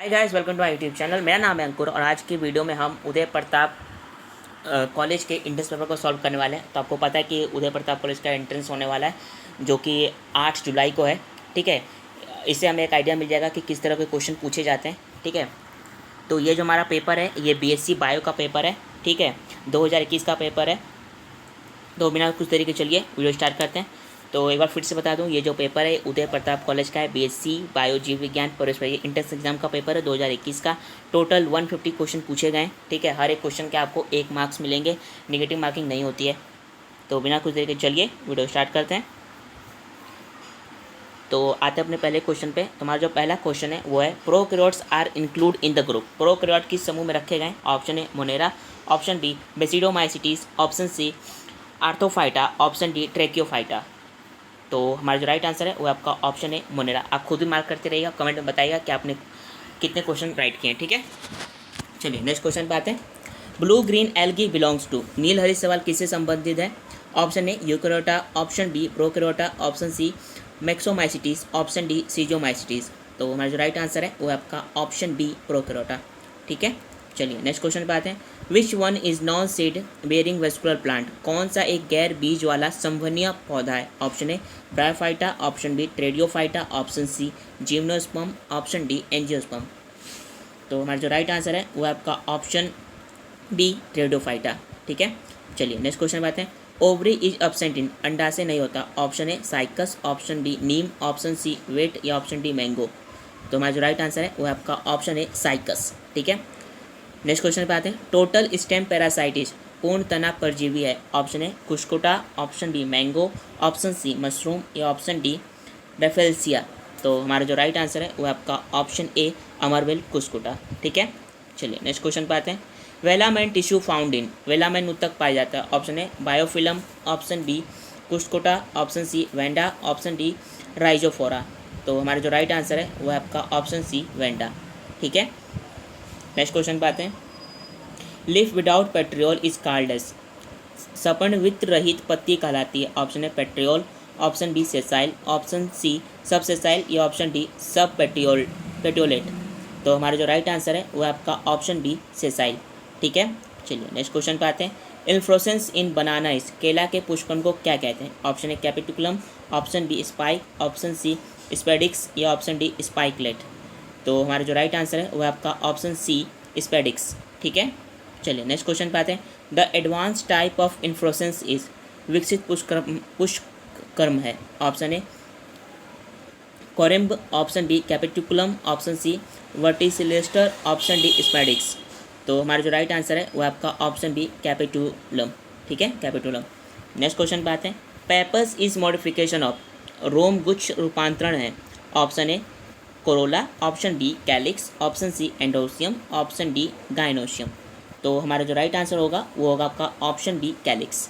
Hi guys, welcome to my YouTube channel. मेरा नाम है अंकुर और आज की वीडियो में हम उदय प्रताप कॉलेज के एंट्रेंस पेपर को सॉल्व करने वाले हैं। तो आपको पता है कि उदय प्रताप कॉलेज का एंट्रेंस होने वाला है जो कि 8 जुलाई को है। ठीक है, इससे हमें एक आइडिया मिल जाएगा कि किस तरह के क्वेश्चन पूछे जाते हैं। ठीक है, तो ये जो हमारा पेपर है ये बीएससी बायो का पेपर है। ठीक है, 2021 का पेपर है। तो बिना कुछ तरीके चलिए वीडियो स्टार्ट करते हैं। तो एक बार फिर से बता दूं, ये जो पेपर है उदय प्रताप कॉलेज का है, बीएससी बायो जीव विज्ञान परिवेश। ये इंट्रेंस एग्जाम का पेपर है 2021 का। टोटल 150 क्वेश्चन पूछे गए। ठीक है, हर एक क्वेश्चन के आपको 1 मार्क्स मिलेंगे, निगेटिव मार्किंग नहीं होती है। तो बिना कुछ देर के चलिए वीडियो स्टार्ट करते हैं। तो आते हैं अपने पहले क्वेश्चन पे। तुम्हारा जो पहला क्वेश्चन है वो है prokaryotes are include in the group. Prokaryote किस समूह में रखे गए? Option A Monera, option B basidiomycetes, option C orthophyta, option D tracheophyta. तो हमारा जो राइट आंसर है वो आपका ऑप्शन है मोनेरा। आप खुद भी मार्क करते रहिएगा, कमेंट में बताइएगा कि आपने कितने क्वेश्चन राइट किए हैं। ठीक है, चलिए नेक्स्ट क्वेश्चन पे आते हैं। Blue green algae belongs to. नील हरी सवाल किससे संबंधित है? Option A eukaryota, option B prokaryota, option C myxomycetes, option D schizomycetes. तो हमारा जो राइट आंसर है वो आपका ऑप्शन बी प्रोकैरियोटा। ठीक है, चलिए नेक्स्ट क्वेश्चन पे आते हैं। Which one is non seed bearing vascular plant. कौन सा एक गैर बीज वाला संवहनीय पौधा है? Option A bryophyta, option B tracheophyta, option C gymnosperm, option D angiosperm. तो हमारा जो राइट आंसर है वो आपका ऑप्शन बी ट्रेडियोफाइटा। ठीक है, चलिए नेक्स्ट क्वेश्चन पे आते हैं। Ovary is absent in. अंडा से नहीं होता। Option A cycas, option B नीम, ऑप्शन सी वेट या ऑप्शन डी मैंगो। तो हमारा जो राइट आंसर है वो आपका ऑप्शन ए साइकस। ठीक है, नेक्स्ट क्वेश्चन पे आते हैं। टोटल स्टेम पैरासाइटिस पूर्ण तना परजीवी है। Option A cuscuta, option B mango, option C mushroom या ऑप्शन डी रेफेल्सिया। तो हमारा जो राइट आंसर है वो आपका ऑप्शन ए अमरवेल कुस्कुटा। ठीक है, चलिए नेक्स्ट क्वेश्चन पे आते हैं। Velamen tissue found in. Velamen ऊतक पाया जाता है। Option A bryophyllum, option B cuscuta, option C vanda, option D rhizophora. तो हमारा जो राइट आंसर है वो आपका ऑप्शन सी वेंडा। ठीक है, नेक्स्ट क्वेश्चन पे आते हैं। Leaf without petiole is called as. सपर्णवित्र रहित पत्ती कहलाती है। Option A petiole, option B sessile, option C sub sessile या ऑप्शन डी सब पेटियोलेट। तो हमारा जो राइट आंसर है वो आपका ऑप्शन बी सेसाइल। ठीक है, चलिए नेक्स्ट क्वेश्चन पे आते हैं। इन्फ्लोरेसेंस इन बनाना इस। केला के पुष्पन को क्या कहते हैं? Option A capitulum, option B spike, option C spadix या ऑप्शन डी स्पाइकलेट। तो हमारा जो राइट आंसर है वो आपका ऑप्शन सी स्पेडिक्स। ठीक है, चलिए नेक्स्ट क्वेश्चन पे आते हैं। The advance type of inflorescence is. विकसित पुष्पक्रम है। Option A corymb, option B capitulum, option C verticillaster, option D spadix. तो हमारा जो राइट आंसर है वो आपका ऑप्शन बी कैपिटुलम। ठीक है, कैपिटुलम। नेक्स्ट क्वेश्चन पे आते हैं। Pappus is modification of. रोम गुच्छ रूपांतरण है। Option A corolla, option B calyx, option C androecium, option D gynoecium. तो हमारा जो राइट आंसर होगा वो होगा आपका ऑप्शन बी कैलिक्स।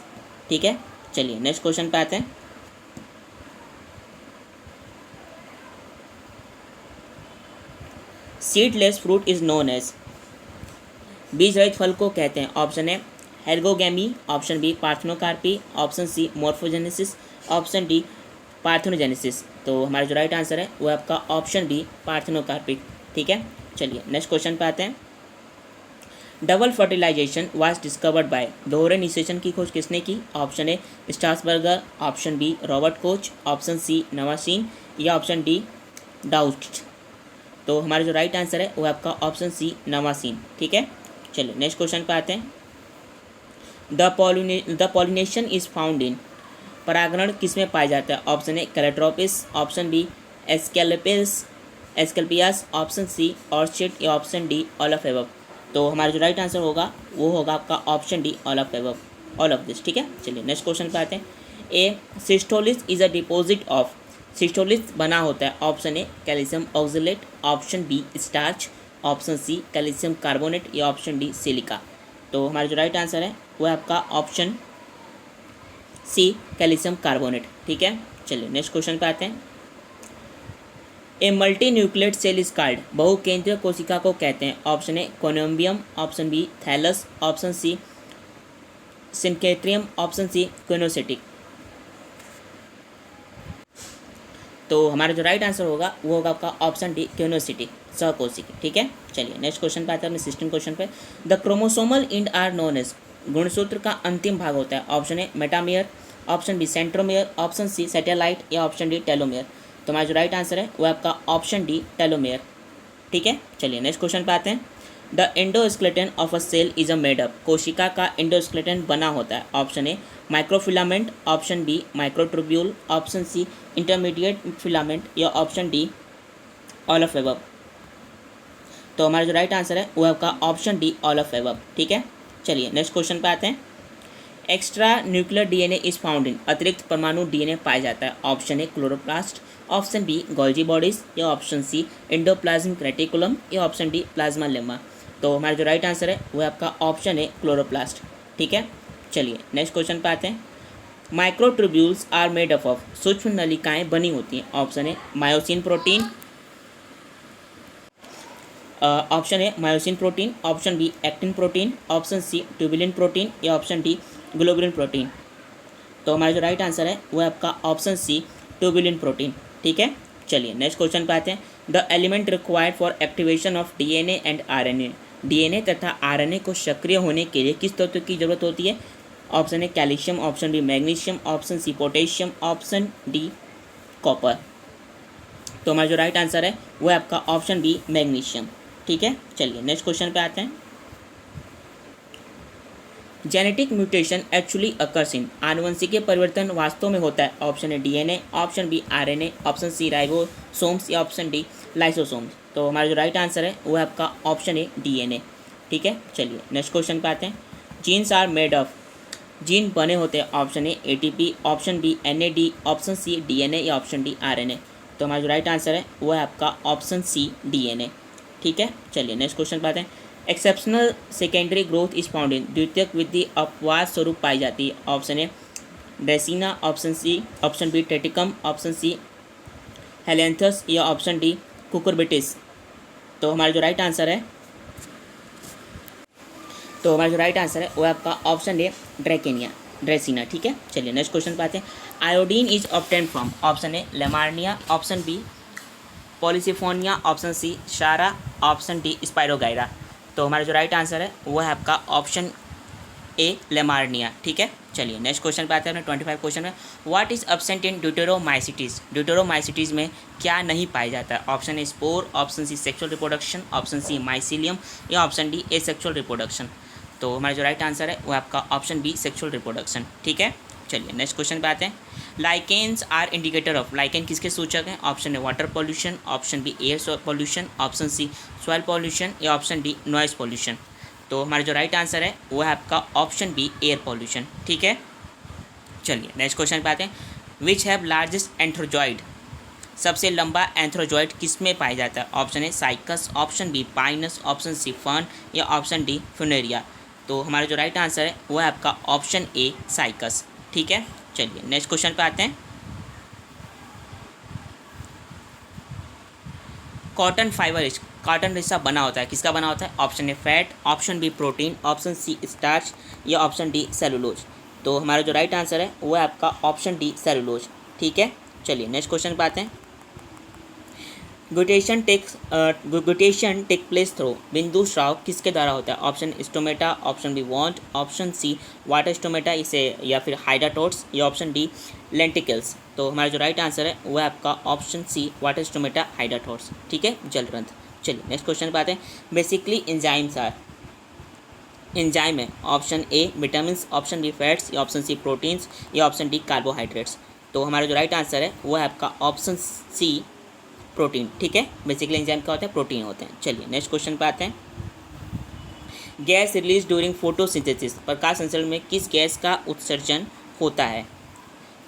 ठीक है, चलिए नेक्स्ट क्वेश्चन पे आते हैं। Seedless fruit is known as. बीज रहित फल को कहते हैं। Option A helgogamy, option B parthenocarpy, option C morphogenesis, option D parthenogenesis. तो हमारा जो राइट आंसर है वो आपका ऑप्शन बी पार्थेनोकार्पिक। ठीक है, चलिए नेक्स्ट क्वेश्चन पे आते हैं। Double fertilization was discovered by. दोहरे निषेचन की खोज किसने की? Option A Strasburger, option B Robert Koch, option C Nawaschin या ऑप्शन डी डाउस्ट। तो हमारा जो राइट आंसर है वो आपका ऑप्शन सी नवासीन। ठीक है, चलिए नेक्स्ट क्वेश्चन पे आते हैं। The pollination is found in. परागण किस में पाया जाता है? Option A calotropis, option B asclepias, option C orchid या option D all of above. तो हमारा जो राइट आंसर होगा वो होगा आपका option D all of above, all of this. ठीक है, चलिए नेक्स्ट क्वेश्चन पे आते हैं। A cystolith is a deposit of. Cystolith बना होता है। Option A calcium oxalate, option B starch, option C calcium carbonate या ऑप्शन डी सिलिका। तो हमारा जो राइट आंसर है वो है आपका ऑप्शन सी कैल्शियम कार्बोनेट। ठीक है, चलिए नेक्स्ट क्वेश्चन पे आते हैं। A multi nucleate cell is called. बहुकेंद्रीय कोशिका को कहते हैं। Option A coenobium, option B thallus, option C syncytium, option C coenocytic. तो हमारा जो राइट आंसर होगा वो होगा आपका ऑप्शन डी क्यूनोसिटी। सहकोशिकी, ठीक है। चलिए नेक्स्ट क्वेश्चन पे आते हैं अपने 16 क्वेश्चन पे। The chromosomal end are known as, गुणसूत्र का अंतिम भाग होता है। Option A metamere, option B centromere, option C satellite या ऑप्शन डी टेलोमियर। तो हमारा जो राइट आंसर है वो आपका ऑप्शन डी टेलोमियर, ठीक है। चलिए नेक्स्ट क्वेश्चन पे आते हैं। The endoskeleton of a cell is a made up, कोशिका का एंडोस्केलेटन बना होता है। Option A microfilament, option B microtubule, option C intermediate filament या option D all of above. तो हमारा जो राइट आंसर है वो आपका option D all of above, ठीक है। चलिए नेक्स्ट क्वेश्चन पे आते हैं। Extra nuclear DNA is found in, अतिरिक्त परमाणु डीएनए पाया जाता है। Option A chloroplast, option B Golgi bodies या ऑप्शन सी एंडोप्लाज्मिक रेटिकुलम या ऑप्शन डी प्लाज्मा लेमा। तो हमारा जो राइट आंसर है वो आपका ऑप्शन है क्लोरोप्लास्ट, ठीक है। चलिए नेक्स्ट क्वेश्चन पे आते हैं। Microtubules are made up of, सूक्ष्म नलिकाएं बनी होती हैं। Option A myosin protein, option A myosin protein, option B actin protein, option C tubulin protein या ऑप्शन डी ग्लोबुलिन प्रोटीन। तो हमारा जो राइट आंसर है वो आपका ऑप्शन सी ट्यूबुलिन प्रोटीन, ठीक है। चलिए नेक्स्ट क्वेश्चन पे आते हैं। The element required for activation of DNA and RNA, DNA तथा आरएनए को सक्रिय होने के लिए किस तत्व की जरूरत होती है। Option A calcium, option B magnesium, option C potassium, option D copper. तो हमारा जो राइट आंसर है वो है आपका ऑप्शन बी मैग्नीशियम, ठीक है। चलिए नेक्स्ट क्वेश्चन पे आते हैं। Genetic mutation actually occurs in, आनुवंशिकीय परिवर्तन वास्तव में होता है। Option A DNA, option B RNA, option C ribosomes या ऑप्शन डी लाइसोसोम्स। तो हमारा जो राइट आंसर है वो है आपका ऑप्शन ए डीएनए, ठीक है। चलिए नेक्स्ट क्वेश्चन पे आते हैं। Genes are made of, gene बने होते हैं। Option A ATP, option B NAD, option C DNA या ऑप्शन डी आरएनए। तो हमारा जो राइट आंसर है वो है आपका ऑप्शन सी डीएनए, ठीक है। चलिए नेक्स्ट क्वेश्चन पे आते हैं। Exceptional secondary growth is found in, द्वितीयक वृद्धि अपवाद स्वरूप पाई जाती है। Option A dracaena, option C, option B triticum, option C helianthus या ऑप्शन डी कुकुरबिटिस। तो हमारा जो राइट आंसर है वो है आपका ऑप्शन ए ड्रेसिना, ठीक है। चलिए नेक्स्ट क्वेश्चन पे आते हैं। Iodine is obtain from, option A laminaria, option B polysiphonia, option C chara, option D spirogyra. तो हमारा जो राइट आंसर है वो है आपका ऑप्शन ए लेमार्निया, ठीक है। चलिए नेक्स्ट क्वेश्चन पे आते हैं अपने 25 क्वेश्चन में। What is absent in deuteromycetes, deuteromycetes में क्या नहीं पाया जाता है। Option A spore, option C sexual reproduction, option C mycelium या ऑप्शन डी एसेक्सुअल रिप्रोडक्शन। तो हमारा जो राइट आंसर है वो आपका ऑप्शन बी सेक्सुअल रिप्रोडक्शन, ठीक है। चलिए नेक्स्ट क्वेश्चन पे आते हैं। Lichens are indicator of, lichen किसके सूचक हैं। Option A water pollution, option B air pollution, option C soil pollution या ऑप्शन डी नॉइज पॉल्यूशन। तो हमारा जो राइट आंसर है वो है आपका ऑप्शन बी एयर पॉल्यूशन, ठीक है। चलिए नेक्स्ट क्वेश्चन पे आते हैं। विच हैव लार्जेस्ट एंथ्रोजॉइड, सबसे लंबा एंथ्रोजॉइड किस में पाया जाता है। Option A cycas, option B Pinus, option C fern या ऑप्शन डी फुनेरिया। तो हमारा जो राइट आंसर है वो है आपका ऑप्शन ए साइकस, ठीक है। चलिए नेक्स्ट क्वेश्चन पे आते हैं। कॉटन फाइबर, कॉटन रेशा बना होता है, किसका बना होता है। Option A fat, option B protein, option C starch या ऑप्शन डी सेलुलोज। तो हमारा जो राइट आंसर है वो है आपका ऑप्शन डी सेलुलोज, ठीक है। चलिए नेक्स्ट क्वेश्चन पे आते हैं। ग्लूटेशन टेक प्लेस थ्रू, बिंदु स्राव किसके द्वारा होता है। Option stomata, option B want, option C water stomata इसे या फिर हाइडाटोट्स या ऑप्शन डी लेंटिकल्स। तो हमारा जो राइट आंसर है वो है आपका option C water stomata hydathodes, ठीक है, जलग्रंथ। चलिए नेक्स्ट क्वेश्चन पे आते हैं। बेसिकली एंजाइम्स आर, एंजाइम है। Option A vitamin, option B fats या ऑप्शन सी प्रोटीन्स या ऑप्शन डी कार्बोहाइड्रेट्स। तो हमारा जो राइट आंसर है वो है आपका ऑप्शन सी प्रोटीन, ठीक है। बेसिकली एंजाइम क्या होता है, प्रोटीन होते हैं। चलिए नेक्स्ट क्वेश्चन पे आते हैं। गैस रिलीज ड्यूरिंग फोटोसिंथेसिस, प्रकाश संश्लेषण में किस गैस का उत्सर्जन होता है।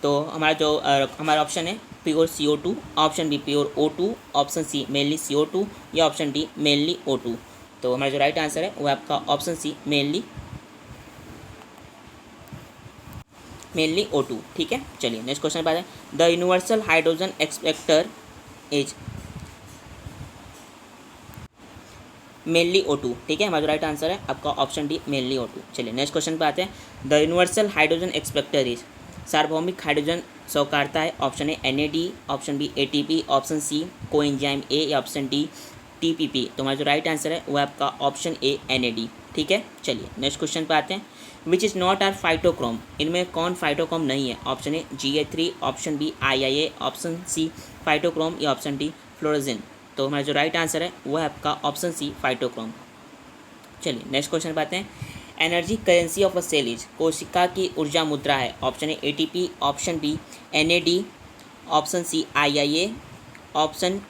तो हमारा ऑप्शन है pure CO2, option B pure O2, option C mainly CO2 या ऑप्शन डी मेनली O2। तो हमारा जो राइट आंसर है वो आपका ऑप्शन सी मेनली O2, ठीक है। चलिए नेक्स्ट क्वेश्चन पे आते हैं। The universal hydrogen acceptor as mainly O2, ठीक है। हमारा राइट आंसर है आपका ऑप्शन डी मेनली O2। चलिए नेक्स्ट क्वेश्चन पे आते हैं। The universal hydrogen acceptor is, सार्वभौमिक हाइड्रोजन स्वीकारता है। Option A NAD, option B ATP, option C coenzyme A या ऑप्शन डी TPP। तो हमारा जो राइट आंसर है वो आपका ऑप्शन ए NAD। ठीक है, चलिए नेक्स्ट क्वेश्चन पे आते हैं। Which is not are phytochrome, इनमें कौन फाइटोक्रोम नहीं है? Option A GA3, option B IA, option C phytochrome या ऑप्शन डी फ्लोरोजिन। तो हमारा जो राइट आंसर है वो है आपका ऑप्शन सी फाइटोक्रोम। चलिए नेक्स्ट क्वेश्चन पे आते हैं। Energy currency of a cell is, कोशिका की ऊर्जा मुद्रा है। Option A ATP, option B NAD, option C IA, option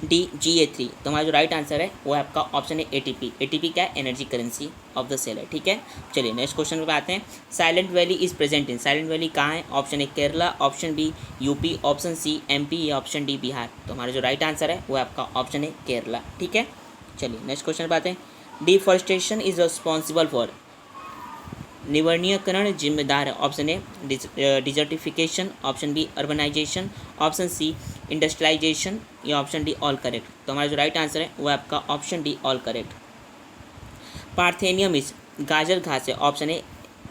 D GA3। तो हमारा जो राइट आंसर है वो है आपका ऑप्शन है ATP। ATP क्या है? Energy currency of the cell है। ठीक है, चलिए नेक्स्ट क्वेश्चन पे आते हैं। Silent Valley is present in, Silent Valley कहाँ है? Option A Kerala, option B UP, option C MP या ऑप्शन डी बिहार। तो हमारा जो राइट आंसर है वो है आपका ऑप्शन है केरला। ठीक है, चलिए नेक्स्ट क्वेश्चन पे आते हैं। डिफॉरेस्टेशन इज रिस्पॉन्सिबल फॉर, निवर्णीकरण जिम्मेदार है। Option A desertification, option B urbanisation, option C industrialisation या ऑप्शन डी ऑल करेक्ट। तो हमारा जो राइट आंसर है वो आपका option D all correct. Parthenium is, गाजर घास है। Option A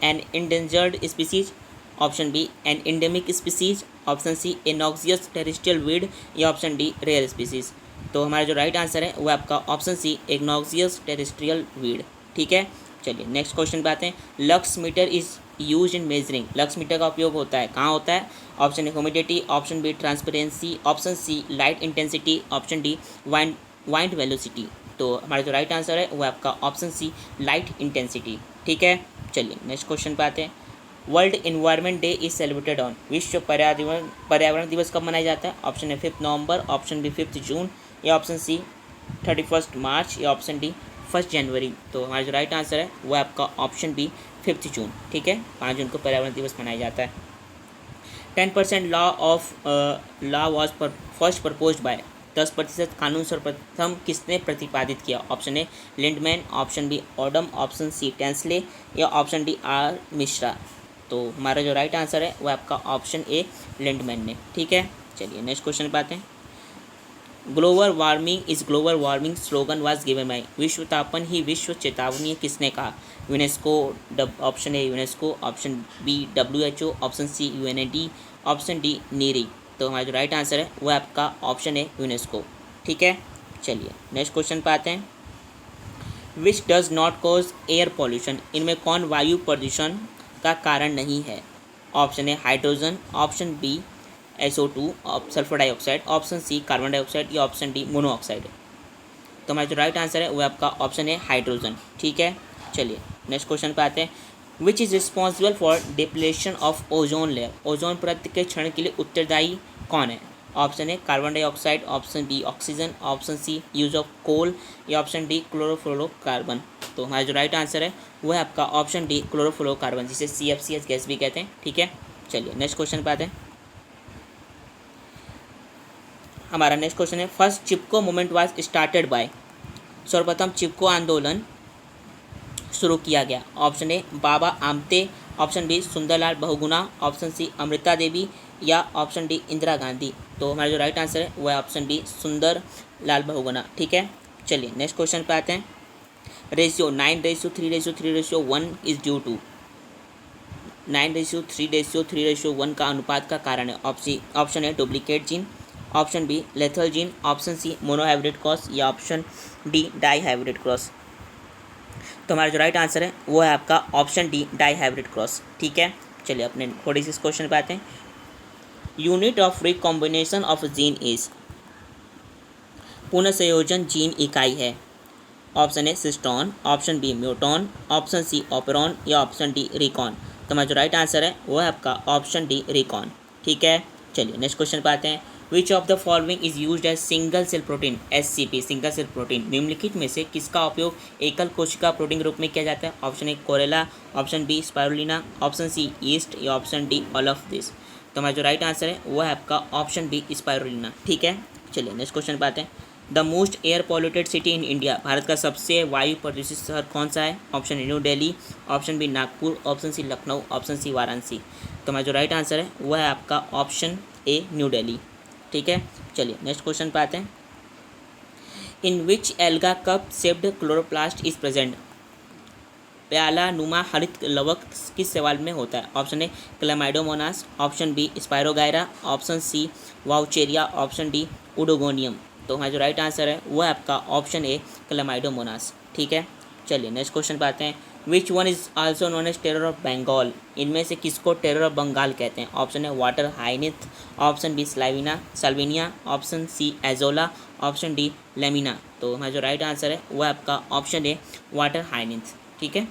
an endangered species, option B an endemic species, option C a noxious terrestrial weed या ऑप्शन डी रेयर स्पीसीज। तो हमारा जो राइट आंसर है वो आपका ऑप्शन सी एक नॉक्सियस टेरेस्ट्रियल वीड। ठीक है, चलिए नेक्स्ट क्वेश्चन पे आते हैं। Lux meter is use in measuring, lux meter का उपयोग होता है कहाँ होता है? Option A humidity, option B transparency, option C light intensity, option D wind velocity. तो हमारा जो राइट आंसर है वो आपका ऑप्शन सी लाइट इंटेंसिटी। ठीक है, चलिए नेक्स्ट क्वेश्चन पे आते हैं। World environment day is celebrated on, विश्व पर्यावरण दिवस कब मनाया जाता है? Option A 5 November, option B 5 June या ऑप्शन सी 31 मार्च या ऑप्शन डी 1 जनवरी। तो हमारा जो राइट आंसर है वो आपका ऑप्शन बी 5 जून। ठीक है, 5 जून को पर्यावरण दिवस मनाया जाता है। 10% law was first propose by, 10% कानून सर्वप्रथम किसने प्रतिपादित किया? Option A Lindeman, option B Odum, option C Tansley या ऑप्शन डी R मिश्रा। तो हमारा जो राइट आंसर है वो आपका ऑप्शन ए लिंडमैन ने। ठीक है, चलिए नेक्स्ट क्वेश्चन पे आते हैं। Global warming slogan was given by, विश्व तापन ही विश्व चेतावनी किसने कहा? UNESCO, option A UNESCO, option B WHO, option C UNAD, option D NEERI. तो हमारा जो राइट आंसर है वो आपका ऑप्शन है यूनेस्को। ठीक है, चलिए नेक्स्ट क्वेश्चन पे आते हैं। Which does not cause air pollution, इनमें कौन वायु प्रदूषण का कारण नहीं है? Option A hydrogen, option B SO2 sulphur dioxide, option C carbon dioxide या ऑप्शन डी मोनोऑक्साइड। तो हमारा जो राइट आंसर है वो आपका ऑप्शन है हाइड्रोजन। ठीक है, चलिए नेक्स्ट क्वेश्चन पे आते हैं। Which is responsible for depletion of ozone layer, ozone परत के क्षरण के लिए उत्तरदायी कौन है? Option A carbon dioxide, option B oxygen, option C use of coal या ऑप्शन डी क्लोरोफ्लोरोकार्बन। तो हमारा जो राइट आंसर है वो है आपका ऑप्शन डी क्लोरोफ्लोरोकार्बन, जिसे CFCS गैस भी कहते हैं। ठीक है, चलिए नेक्स्ट क्वेश्चन पे आते हैं। हमारा नेक्स्ट क्वेश्चन है। First Chipko movement was started by, सर्वप्रथम चिपको आंदोलन शुरू किया गया। Option A Baba Amte, option B Sunderlal Bahuguna, option C Amrita Devi या ऑप्शन डी इंदिरा गांधी। तो हमारा जो राइट आंसर है वो है ऑप्शन बी सुंदरलाल बहुगुणा। ठीक है, चलिए नेक्स्ट क्वेश्चन पे आते हैं। रेशियो 9:3:3:1 इज ड्यू टू, 9:3:3:1 का अनुपात का कारण है? Option A duplicate gene, option B lethal gene, option C monohybrid cross या option D dihybrid cross. तो हमारा जो राइट आंसर है वो है आपका option D dihybrid cross. ठीक है, चलिए अपने थोड़ी सी क्वेश्चन पे आते हैं। Unit of recombination of gene is, पुनः जीन इकाई है। Option A cistron, option B muton, option C operon या ऑप्शन डी रिकॉन। तो हमारा जो राइट आंसर है वो है आपका ऑप्शन डी रिकॉन। ठीक है, चलिए नेक्स्ट क्वेश्चन पे आते हैं। Which of the following is used as single cell protein, SCP single cell protein, निम्नलिखित में से किसका उपयोग एकल कोशिका प्रोटीन के रूप में किया जाता है? Option A chlorella, option B spirulina, option C yeast या option D all of this. तो हमारा जो राइट आंसर है वो है आपका ऑप्शन बी स्पाइरुलिना। ठीक है, चलिए नेक्स्ट क्वेश्चन पे आते हैं। The most air polluted city in India, भारत का सबसे वायु प्रदूषित शहर कौन सा है? Option A New Delhi, option B Nagpur, option C Lucknow, option C Varanasi. तो हमारा जो राइट आंसर है वो है आपका ऑप्शन ए न्यू दिल्ली। ठीक है, चलिए नेक्स्ट क्वेश्चन पे आते हैं। In which alga cup shaped chloroplast is present, प्याला नुमा हरित लवक किस सवाल में होता है? Option A chlamydomonas, option B spirogyra, option C vaucheria, option D oedogonium. तो हमारा जो राइट आंसर है वो है आपका ऑप्शन ए क्लैमाइडोमोनास। ठीक है, चलिए नेक्स्ट क्वेश्चन पे आते हैं। Which one is also known as terror of Bengal, इनमें से किसको टेरर ऑफ बंगाल कहते हैं? ऑप्शन है water hyacinth, option B salvinia, option C azolla, option D lemna. तो हमारा जो राइट आंसर है वो आपका ऑप्शन ए वाटर हाइनिथ। ठीक है,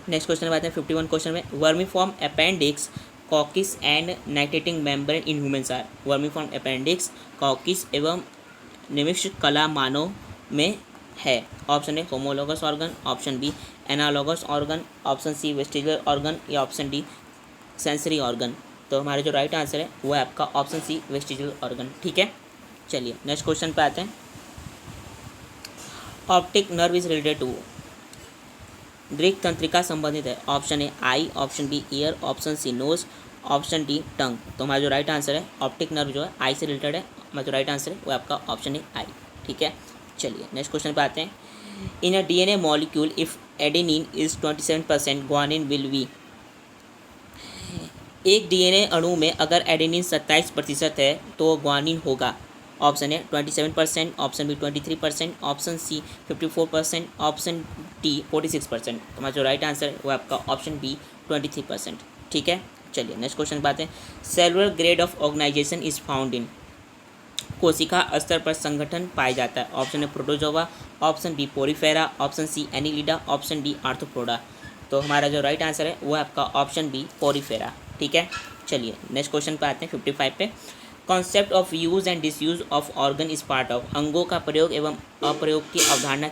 नेक्स्ट क्वेश्चन में आते हैं 51 क्वेश्चन में। Vermiform appendix, coccyx and nictitating membrane in humans are. Vermiform appendix, coccyx एवं निमिष कला मानव में है। Option A homologous organ, option B analogous organ, option C vestigial organ या ऑप्शन डी सेंसरी ऑर्गन। तो हमारा जो राइट आंसर है वो है आपका ऑप्शन सी वेस्टिजुलर ऑर्गन। ठीक है, चलिए नेक्स्ट क्वेश्चन पे आते हैं। Optic nerve is related to, दृक तंत्रिका संबंधित है। Option A eye, option B ear, option C nose, option D tongue. तो हमारा जो राइट आंसर है ऑप्टिक नर्व जो है आई से रिलेटेड है। हमारा जो राइट आंसर है वो आपका ऑप्शन ए आई। ठीक है, चलिए नेक्स्ट क्वेश्चन पे आते हैं। In a DNA molecule if adenine is 27%, guanine will be. एक डीएनए अणु में अगर एडेनिन 27% है तो ग्वानिन होगा। ऑप्शन है 27%, option B 23%, option C 54%, option D 46%। तो हमारा जो राइट आंसर है वो आपका ऑप्शन बी 23%। ठीक है, चलिए नेक्स्ट क्वेश्चन बात है। Cellular grade of organisation is found in, कोशिका स्तर पर संगठन पाया जाता है। ऑप्शन है Protozoa, option B Porifera, option C Annelida, option D Arthropoda. तो हमारा जो राइट आंसर है वो है आपका ऑप्शन बी पोरीफेरा। ठीक है, चलिए नेक्स्ट क्वेश्चन पे आते हैं 55 पे। Concept of use and disuse of organ is part of, अंगों का प्रयोग एवं अप्रयोग की अवधारणा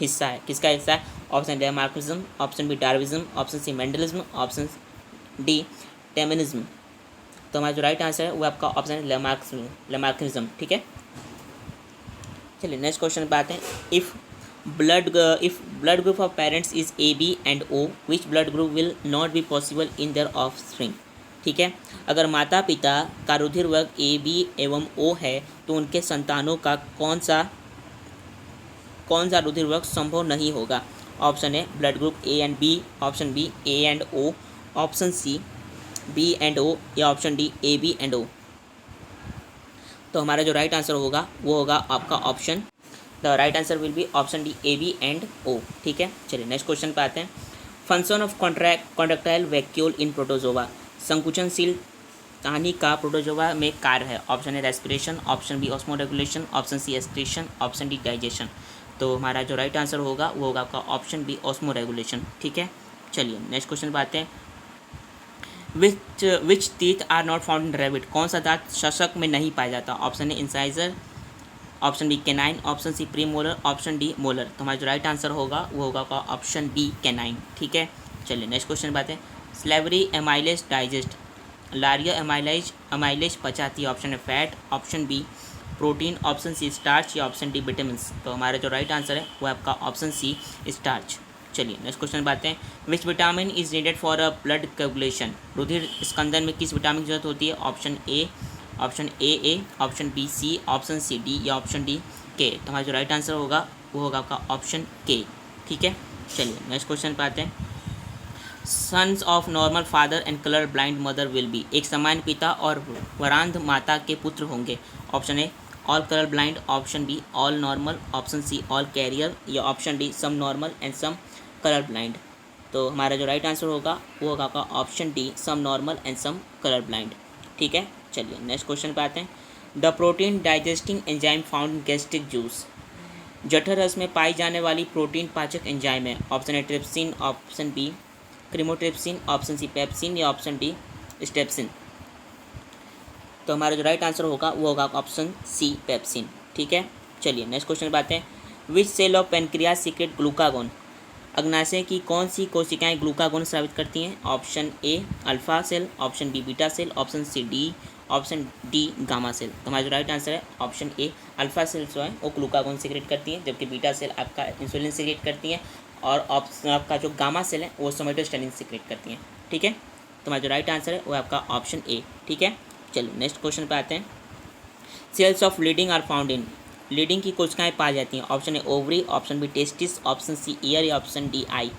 हिस्सा है, किसका हिस्सा है? Option D Marxism, option B Darwinism, option C Mendelism, option D Teminism. तो हमारा जो राइट आंसर है वो आपका ऑप्शन है लेमार्किज्म। ठीक है, चलिए नेक्स्ट क्वेश्चन पे आते हैं। If blood group of parents is A B and O, which blood group will not be possible in their offspring. ठीक है, अगर माता पिता का रुधिर वर्ग ए बी एवं ओ है तो उनके संतानों का कौन सा रुधिर वर्ग संभव नहीं होगा? ऑप्शन है blood group A and B, option B A and O, option C B and O या option D A B and O. तो हमारा जो राइट आंसर होगा वो होगा आपका option, the right answer will be option D A B and O. ठीक है, चलिए नेक्स्ट क्वेश्चन पे आते हैं। Function of contractile vacuole in protozoa, संकुचनशील कहानी का प्रोटोजोआ में कार्य है। ऑप्शन है respiration, option B osmoregulation, option C excretion, option D digestion. तो हमारा जो राइट आंसर होगा वो होगा आपका ऑप्शन बी ऑस्मो रेगुलेशन। ठीक है, चलिए नेक्स्ट क्वेश्चन पे आते हैं। Which teeth are not found in rabbit, कौन सा दांत शशक में नहीं पाया जाता? Option A incisor, option B canine, option C premolar, option D molar. तो हमारा जो राइट आंसर होगा वो होगा ऑप्शन बी कैनाइन। ठीक है, चलिए नेक्स्ट क्वेश्चन बात है। स्लेवरी एमाइलेज डाइजेस्ट, लारिया एमाइलेज पचाती है। ऑप्शन है fat, option B protein, option C starch या ऑप्शन डी विटामिन। तो हमारा जो राइट आंसर है वो आपका ऑप्शन सी स्टार्च। चलिए नेक्स्ट क्वेश्चन बात है। Which vitamin is needed for a blood coagulation, रुधिर स्कंदन में किस विटामिन की जरूरत होती है? Option A, option B C, option C D या ऑप्शन डी के। तो हमारा जो राइट आंसर होगा वो होगा आपका ऑप्शन के। ठीक है, चलिए नेक्स्ट क्वेश्चन पे आते हैं। Sons of normal father and colour blind mother will be, एक समान पिता और वरांध माता के पुत्र होंगे। Option A all colour blind, option B all normal, option C all carrier या option D some normal and some colour blind. तो हमारा जो राइट आंसर होगा वो होगा आपका option D some normal and some colour blind. ठीक है, चलिए नेक्स्ट क्वेश्चन पे आते हैं। The protein digesting enzyme found in gastric juice, जठर रस में पाई जाने वाली प्रोटीन पाचक एंजाइम है। ऑप्शन है trypsin, option B chymotrypsin, option C pepsin या ऑप्शन डी स्टेप्सिन। तो हमारा जो राइट आंसर होगा वो होगा ऑप्शन सी पेप्सिन। ठीक है, चलिए नेक्स्ट क्वेश्चन पे आते हैं। Which cell of pancreas secrete glucagon, अग्नाशय की कौन सी कोशिकाएं ग्लूकागोन स्रावित करती हैं? Option A alpha cell, option B beta cell, option C D, option D gamma cell. तो हमारा जो राइट आंसर है ऑप्शन ए अल्फा सेल जो है वो ग्लूकागोन सीक्रेट करती हैं, जबकि बीटा सेल आपका इंसुलिन सीक्रेट करती हैं और ऑप्शन आपका जो गामा सेल है वो सोमेटोस्टेटिन सीक्रेट करती हैं। ठीक है, तो हमारा जो राइट आंसर है वो आपका ऑप्शन ए। ठीक है, चलिए नेक्स्ट क्वेश्चन पे आते हैं। Cells of Leydig are found in, Leydig की कोशिकाएं पाई जाती हैं। ऑप्शन है ovary, option B testis, option C ear या ऑप्शन डी आई।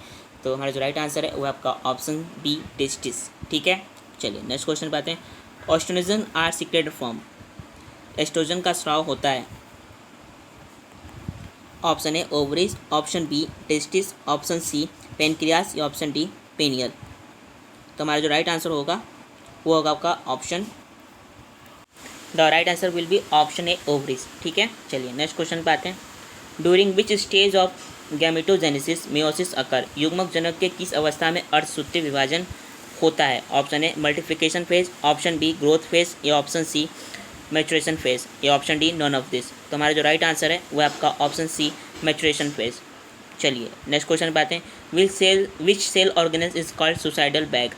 तो हमारा जो राइट आंसर है वो आपका ऑप्शन बी टेस्टिस। ठीक है, चलिए नेक्स्ट क्वेश्चन पे आते हैं। Oestrogen are secreted from, oestrogen का स्राव होता है? Option A ovaries, option B testis, option C pancreas या ऑप्शन डी पेनियल। तो हमारा जो राइट आंसर होगा वो होगा आपका option, the right answer will be option A ovaries. ठीक है, चलिए नेक्स्ट क्वेश्चन पे आते हैं। During which stage of gametogenesis meiosis occur, युग्मक जनक के किस अवस्था में अर्धसूत्रीय विभाजन होता है? Option A multiplication phase, option B growth phase या ऑप्शन सी मैचुरेशन फेज या option D none of this. तो हमारा जो राइट आंसर है वो आपका ऑप्शन सी मैचुरेशन फेज। चलिए नेक्स्ट क्वेश्चन पे आते हैं। Which cell organelle is called suicidal bag,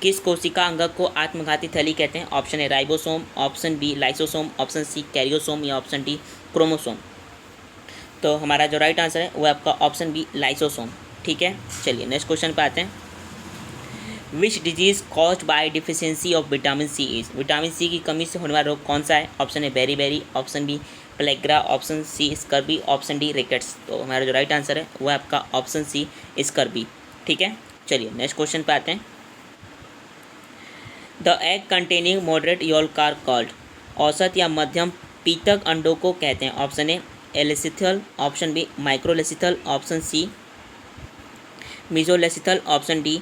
किस कोशिका अंगक को आत्मघाती थैली कहते हैं? Option A ribosome, option B lysosome, option C karyosome या ऑप्शन डी क्रोमोसोम। तो हमारा जो राइट आंसर है वो आपका ऑप्शन बी लाइसोसोम। ठीक है, चलिए नेक्स्ट क्वेश्चन पे आते हैं। Which disease caused by deficiency of vitamin C is, vitamin C की कमी से होने वाला रोग कौन सा है? Option A berry, option B pellagra, option C scurvy, option D rickets. तो हमारा जो राइट आंसर है वो आपका ऑप्शन सी स्कर्बी। ठीक है, चलिए नेक्स्ट क्वेश्चन पे आते हैं। The egg containing moderate yolk are called, औसत या मध्यम पीतक अंडों को कहते हैं? Option A alecithal, option B microlecithal, option C mesolecithal, option D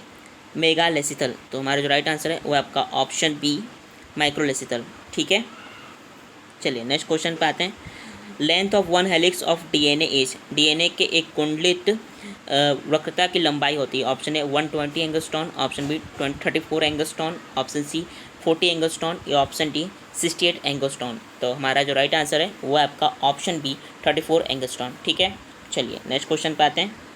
megalecithal. तो हमारा जो राइट आंसर है वो आपका ऑप्शन बी माइक्रोलेसिथल। ठीक है, चलिए नेक्स्ट क्वेश्चन पे आते हैं। Length of one helix of DNA is, DNA के एक कुंडलित वक्रता की लंबाई होती है? Option A 120 angstrom, option B 34 angstrom, option C 40 angstrom या ऑप्शन डी 68 एंगस्ट्रॉन। तो हमारा जो राइट आंसर है वो आपका ऑप्शन बी 34 एंगस्ट्रॉन। ठीक है, चलिए नेक्स्ट क्वेश्चन पे आते हैं।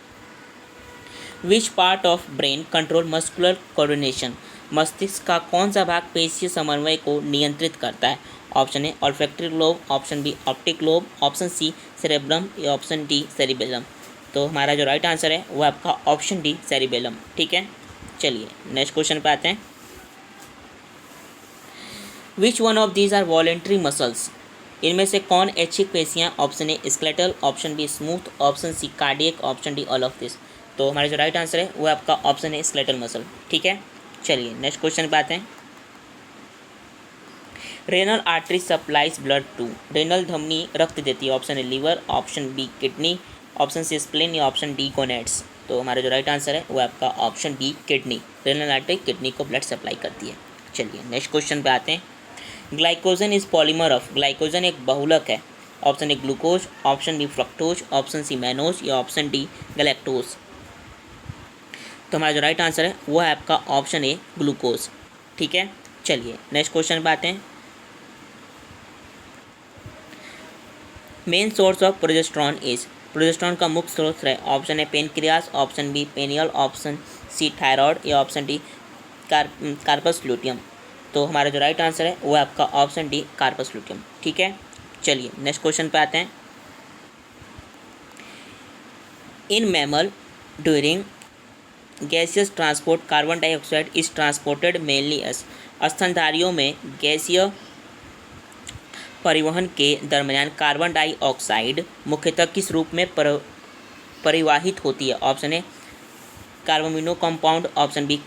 Which part of brain control muscular coordination, मस्तिष्क का कौन सा भाग पेशीय समन्वय को नियंत्रित करता है? Option A olfactory lobe, option B optic lobe, option C cerebrum या ऑप्शन डी सेरिबेलम। तो हमारा जो राइट आंसर है वो आपका ऑप्शन डी सेरिबेलम। ठीक है, चलिए नेक्स्ट क्वेश्चन पे आते हैं। Which one of these are voluntary muscles, इनमें से कौन ऐच्छिक पेशियाँ? Option A skeletal, option B smooth, option C cardiac, option D all of this. तो हमारा जो राइट आंसर है वो आपका ऑप्शन है स्केलेटल मसल। ठीक है, चलिए नेक्स्ट क्वेश्चन पे आते हैं। Renal artery supplies blood to, renal धमनी रक्त देती है? Option A liver, option B kidney, option C spleen या ऑप्शन डी गोनेड्स। तो हमारा जो राइट आंसर है वो आपका option D kidney, renal artery kidney को ब्लड सप्लाई करती है। चलिए नेक्स्ट क्वेश्चन पे आते हैं। Glycogen is polymer of, glycogen एक बहुलक है? Option A glucose, option B fructose, option C mannose या ऑप्शन डी गैलेक्टोज। तो हमारा जो राइट आंसर है वो है आपका ऑप्शन ए ग्लूकोज। ठीक है, चलिए नेक्स्ट क्वेश्चन पे आते हैं। Main source of progesterone is, progesterone का मुख्य स्रोत है? Option A pancreas, option B pineal, option C thyroid या ऑप्शन डी कार्पस ल्यूटियम। तो हमारा जो राइट आंसर है वो है आपका ऑप्शन डी कार्पस ल्यूटियम। ठीक है, चलिए नेक्स्ट क्वेश्चन पे आते हैं। In mammal during gaseous transport carbon dioxide is transported mainly as, स्तनधारियों में गैसीय परिवहन के दरमियान कार्बन डाइऑक्साइड मुख्यतः किस रूप में परिवाहित होती है? Option A carbamino compound, option B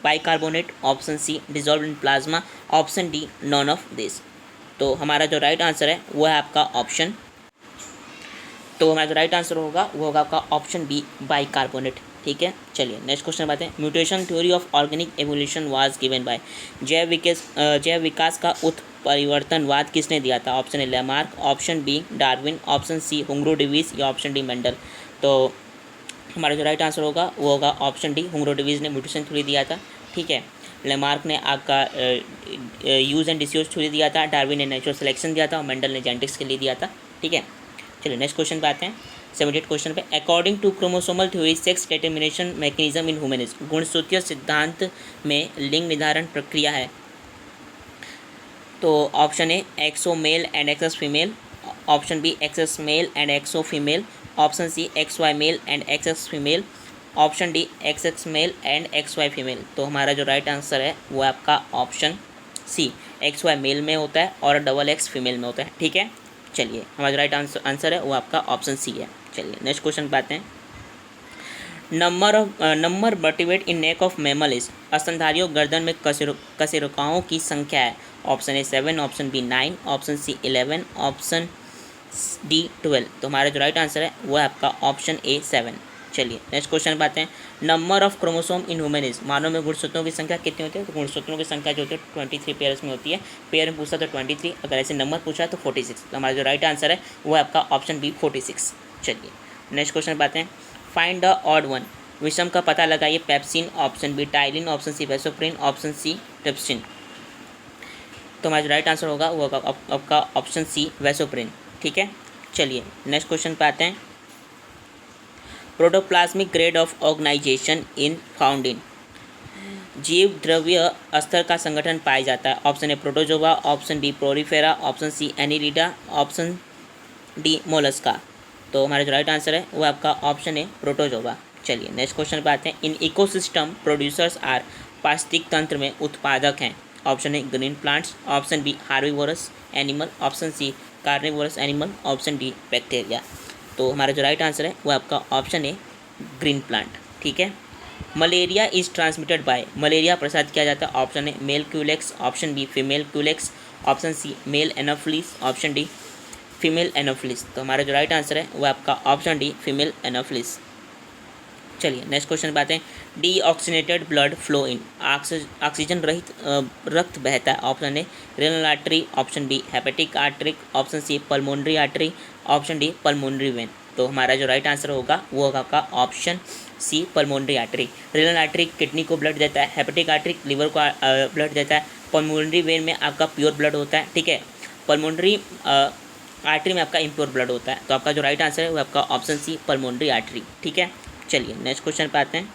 bicarbonate, option C dissolve in plasma, option D none of this. तो हमारा जो राइट आंसर है वो है आपका ऑप्शन, तो हमारा जो राइट आंसर होगा वो होगा आपका ऑप्शन बी बाइकार्बोनेट। ठीक है, चलिए नेक्स्ट क्वेश्चन बात है। Mutation theory of organic evolution was given by, जैव विकास का उत्परिवर्तनवाद किसने दिया था? Option A Lamarck, option B Darwin, option C हुंगरो डेविस या ऑप्शन डी मेंडल। तो हमारा जो राइट आंसर होगा वो होगा ऑप्शन डी, हुंगरो डेविस ने म्यूटेशन थ्योरी दिया था। ठीक है, लेमार्क ने आपका यूज एंड डिसयूज थ्योरी दिया था, डार्विन ने नेचुरल सिलेक्शन दिया था और मेंडल ने जेनेटिक्स के लिए दिया था। ठीक है, चलिए नेक्स्ट क्वेश्चन पे आते हैं। 78 क्वेश्चन पे, according to chromosomal theory sex determination mechanism in humanism, गुणसूत्रीय सिद्धांत में लिंग निर्धारण प्रक्रिया है? तो option A XO male and XX female, option B XX male and XO female, option C X Y male and XX female, option D XX male and X Y female. तो हमारा जो राइट आंसर है वो आपका option C X Y male में होता है और डबल एक्स फीमेल में होता है। ठीक है, चलिए हमारा राइट आंसर है वो आपका ऑप्शन सी है। चलिए नेक्स्ट क्वेश्चन पे आते हैं। Number vertebrate in neck of mammal is, स्तनधारियों गर्दन में कशेरुकाओं की संख्या है। Option A 7, option B 9, option C 11, option D 12। तो हमारा जो राइट आंसर है वो है आपका ऑप्शन ए 7। चलिए नेक्स्ट क्वेश्चन पे आते हैं। Number of chromosome in women is, मानव में गुणसूत्रों की संख्या कितनी होती है? तो गुणसूत्रों की संख्या जो होती है 23 पेयर्स में होती है। पेयर में पूछा तो 23, अगर ऐसे नंबर पूछा तो 46। तो हमारा जो राइट आंसर है वो है आपका ऑप्शन बी 46। चलिए नेक्स्ट क्वेश्चन पे आते हैं। फाइंड द ऑड वन, विषम का पता लगाइए। Pepsin, option B ptyalin, option C vasopressin, option C trypsin. तो हमारा जो राइट आंसर होगा वो होगा आपका ऑप्शन सी वेसोप्रिन। ठीक है, चलिए नेक्स्ट क्वेश्चन पे आते हैं। Protoplasmic grade of organisation in found in, जीव द्रव्य स्तर का संगठन पाया जाता है। Option A protozoa, option B porifera, option C Annelida, option D mollusca. तो हमारा जो राइट आंसर है वो आपका ऑप्शन है प्रोटोजोआ। चलिए नेक्स्ट क्वेश्चन पे आते हैं। इन इकोसिस्टम प्रोड्यूसर्स आर, पारिस्थितिक तंत्र में उत्पादक हैं। Option A green plants, option B herbivorous animal, option C carnivorous animal, option D bacteria. तो हमारा जो राइट आंसर है वो आपका ऑप्शन है ग्रीन प्लांट। ठीक है। Malaria is transmitted by, malaria प्रसारित किया जाता है। Option A male Culex, option B female Culex, option C male Anopheles, option D female Anopheles. तो हमारा जो राइट आंसर है वो आपका ऑप्शन डी फीमेल एनोफिलिस। चलिए नेक्स्ट क्वेश्चन पे आते हैं। Deoxygenated blood flow in, oxygen रहित रक्त बहता है। Option A renal artery, option B hepatic artery, option C pulmonary artery, option D pulmonary vein. तो हमारा जो राइट आंसर होगा वो होगा आपका option C pulmonary artery. Renal artery kidney को ब्लड देता है, हेपेटिक आर्टरी लिवर को ब्लड देता है, पल्मोनरी वेन में आपका प्योर ब्लड होता है। ठीक है, पल्मोनरी आर्टरी में आपका इम्प्योर ब्लड होता है। तो आपका जो राइट आंसर है वो आपका ऑप्शन सी पल्मोनरी आर्टरी। ठीक है, चलिए नेक्स्ट क्वेश्चन पे आते हैं।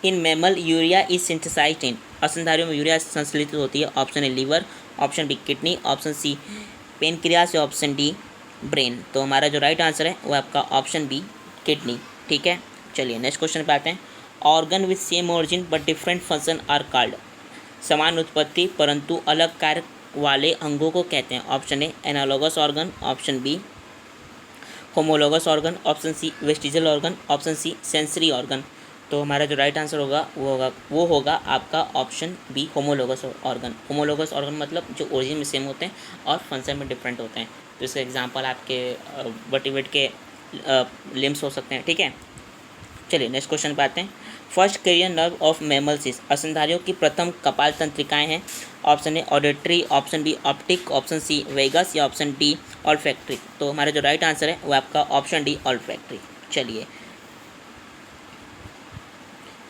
In mammal urea is synthesised in, स्तनधारियों में यूरिया संश्लेषित होती है। Option A liver, option B kidney, option C pancreas या ऑप्शन डी ब्रेन। तो हमारा जो राइट आंसर है वो आपका ऑप्शन बी किडनी। ठीक है, चलिए नेक्स्ट क्वेश्चन पे आते हैं। Organ with same origin but different function are called, समान उत्पत्ति परंतु अलग कार्य वाले अंगों को कहते हैं। Option A analogous organ, option B homologous organ, option C vestigial organ, option C sensory organ. तो हमारा जो राइट आंसर होगा वो होगा आपका option B homologous organ. Homologous organ मतलब जो ओरिजिन में सेम होते हैं और फंक्शन में डिफरेंट होते हैं। तो इसका एग्जांपल आपके वर्टिब्रेट के लिम्स हो सकते हैं। ठीक है, चलिए नेक्स्ट क्वेश्चन पे आते हैं। First cranial nerve of mammals is, स्तनधारियों की प्रथम कपाल तंत्रिकाएँ हैं। Option A auditory, option B optic, option C vagus या ऑप्शन डी ऑल्फैक्टरी। तो हमारा जो राइट आंसर है वो आपका ऑप्शन डी ऑल्फैक्टरी। चलिए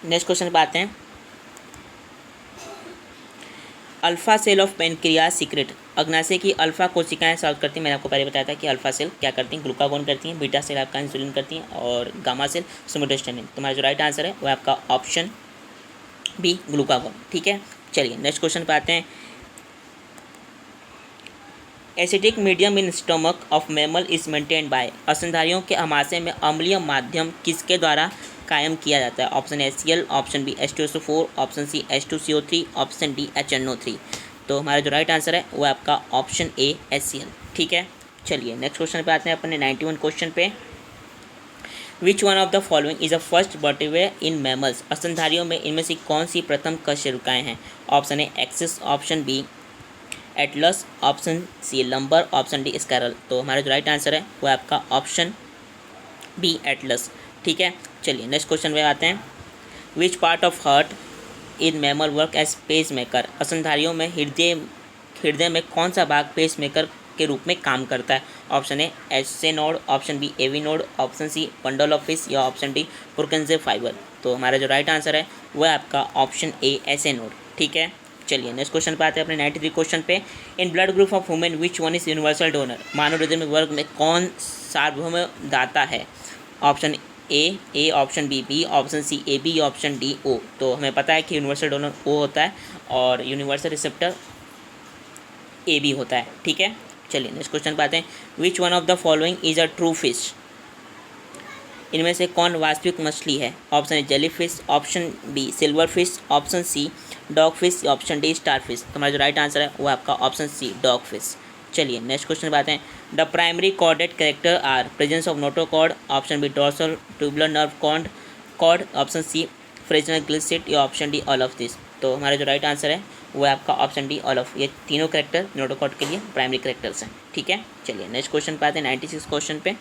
नेक्स्ट क्वेश्चन पे आते हैं। Alpha cell of pancreas secrete, अग्नाशय की अल्फा कोशिकाएं सॉल्व करती हैं। मैंने आपको पहले बताया था कि अल्फा सेल क्या करती हैं, ग्लूकागोन करती हैं, बीटा सेल आपका इंसुलिन करती हैं और गामा सेल सोमेटोस्टेनिन। तो हमारा जो राइट आंसर है वो आपका ऑप्शन बी ग्लूकागोन। ठीक है, चलिए नेक्स्ट क्वेश्चन पे आते हैं। Acidic medium in stomach of mammal is maintained by, स्तनधारियों के आमाशय में अम्लीय माध्यम किसके द्वारा कायम किया जाता है। Option HCl, option B H2SO4, option C H2CO3, option D HNO3। तो हमारा जो राइट आंसर है वो आपका ऑप्शन ए HCl। ठीक है, चलिए नेक्स्ट क्वेश्चन पे आते हैं अपने 91 क्वेश्चन पे। Which one of the following is a first vertebrate in mammals, स्तनधारियों में इनमें से कौन सी प्रथम कशेरुकाएँ हैं। Option A axis, option B atlas, option C lumbar, option D sacral. तो हमारा जो राइट आंसर है वो आपका ऑप्शन बी एटलस। ठीक है, चलिए नेक्स्ट क्वेश्चन पे आते हैं। Which part of heart in mammal work as pace maker, स्तनधारियों में हृदय में कौन सा भाग पेस मेकर के रूप में काम करता है। Option A SA node, option B AV node, option C bundle of fish या ऑप्शन डी पुरकेंजे फाइबर। तो हमारा जो राइट आंसर है वह है आपका ऑप्शन ए एसए नोड। ठीक है, चलिए नेक्स्ट क्वेश्चन पे आते हैं अपने 93 क्वेश्चन पे। In blood group of women which one is universal donor, मानव हृदय में वर्ग में कौन सार्वभौम दाता है। Option A, option B, option C AB, option D O। तो हमें पता है कि यूनिवर्सल डोनर O होता है और यूनिवर्सल रिसेप्टर AB होता है। ठीक है, चलिए नेक्स्ट क्वेश्चन पे आते हैं। Which one of the following is a true fish, इनमें से कौन वास्तविक मछली है। Option A jelly fish, option B silver fish, option C dog fish, option D star fish. तो हमारा जो राइट आंसर है वो आपका ऑप्शन सी डॉग फिश। चलिए नेक्स्ट क्वेश्चन पे आते हैं। The primary chordate character are presence of notochord, option B dorsal tubular nerve cord, option C Fresnel ग्लिसिट या option D all of this. तो हमारा जो राइट आंसर है वो है आपका ऑप्शन डी ऑल ऑफ। ये तीनों करेक्टर नोटोकॉर्ड के लिए प्राइमरी करेक्टर्स हैं, ठीक है। चलिए नेक्स्ट क्वेश्चन पे आते हैं 96 क्वेश्चन पे।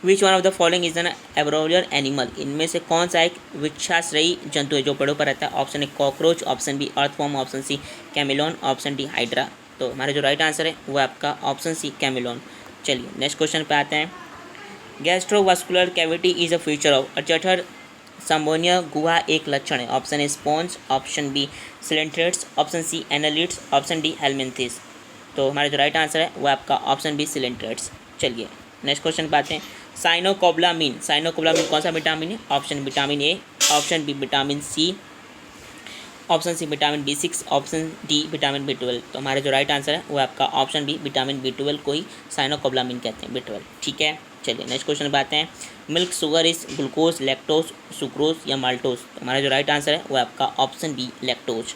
Which one of the following is an arboreal animal, इनमें से कौन सा एक वृक्षाश्रयी जंतु है जो पेड़ों पर रहता है। Option A cockroach, option B earthworm, option C chameleon, option D hydra. तो हमारा जो राइट आंसर है वो आपका ऑप्शन सी कैमिलोन। चलिए नेक्स्ट क्वेश्चन पे आते हैं। Gastrovascular cavity is a feature of, जठर संबोनिया गुहा एक लक्षण है। Option A sponge, option B coelenterates, option C annelids, option D helminthes. तो हमारा जो राइट आंसर है वो आपका ऑप्शन बी सिलेंट्रेट्स। चलिए नेक्स्ट क्वेश्चन पे आते हैं। साइनोकोब्लामिन कौन सा विटामिन है। Option vitamin A, option B vitamin C, option C vitamin B6, option D vitamin B12। तो हमारा जो राइट आंसर है वो आपका ऑप्शन बी विटामिन B12 को ही साइनोकोब्लामिन कहते हैं, B12, ठीक है। चलिए नेक्स्ट क्वेश्चन पे आते हैं। Milk sugar is glucose, lactose, sucrose या माल्टोज। तो हमारा जो राइट आंसर है वो आपका ऑप्शन बी लैक्टोज।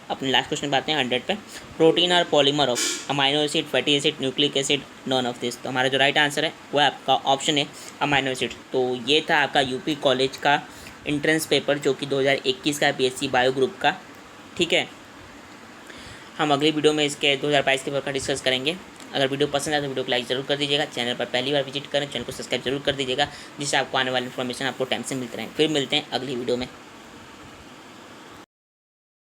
अपने लास्ट क्वेश्चन पे आते हैं 100 पे। प्रोटीन और polymer of amino acid, fatty acid, nucleic acid, non of this. तो हमारा जो राइट आंसर है वो आपका ऑप्शन है अमाइनो एसिड। तो ये था आपका यूपी कॉलेज का एंट्रेंस पेपर जो कि 2021 का BSc बायो ग्रुप का, ठीक है। हम अगली वीडियो में इसके 2022 के पेपर का डिस्कस करेंगे। अगर वीडियो पसंद आए तो वीडियो को लाइक जरूर कर दीजिएगा। चैनल पर पहली बार विजिट करें, चैनल को सब्सक्राइब जरूर कर दीजिएगा, जिससे आपको आने वाली इन्फॉर्मेशन आपको टाइम से मिलते रहें। फिर मिलते हैं अगली वीडियो में।